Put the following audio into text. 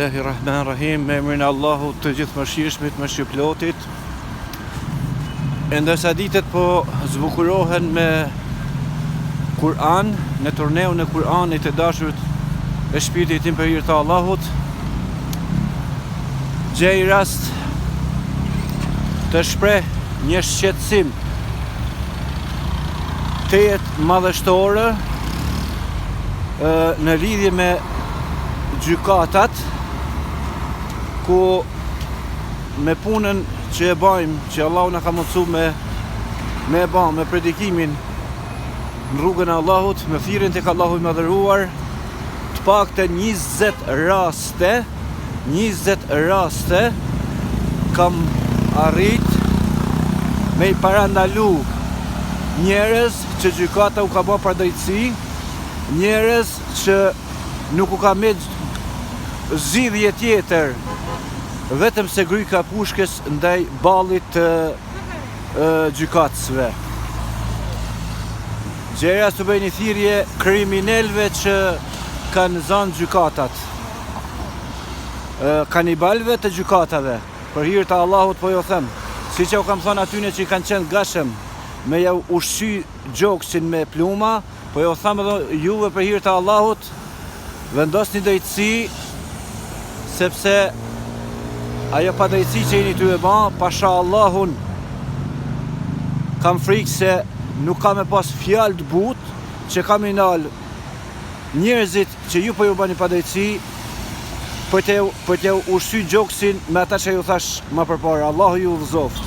Bismillahirrahmanirrahim, me emrin e Allahut të gjithëmëshirshmit, mëshirëplotit. Ndërsa ditët po zbukurohen me Kur'an, në turneun e Kur'anit të dashurit e shpirtit tim për hir të Allahut, gjej rast të shpreh një shqetësim të jetë madhështore në lidhje me gjykatat, ku me punën që e bajmë, që Allahu na ka mundësu me e ba, me predikimin në rrugën e Allahut, me thirrjen tek Allahu i madhëruar, të paktën 20 raste kam arrit me i parandalu njerëz që gjykata u ka bë padrejtësi, njerëz që nuk u ka me zgjidhje tjetër vetëm se gryka pushkës ndaj ballit të gjykatësve. Gjëra së bëjnë thirrje kriminalëve që kanë zënë gjykatat, kanibalëve të gjykatave. Për hir të Allahut po ju them, siç u kam thënë atyne që kanë qenë gashëm me ja ushqy gjoksin me pluma, po ju them edhe juve për hir të Allahut, vendosni drejtësi, sepse ajo padrejtësi që jeni ty e ba, pasha Allahun, kam frikë se nuk kam e pas fjalë të butë që kam i nalë njerëzit që ju po ju bani padrejtësi për t'ju ushqy gjoksin me ata që ju thash më përpara. Allahu ju udhëzoft.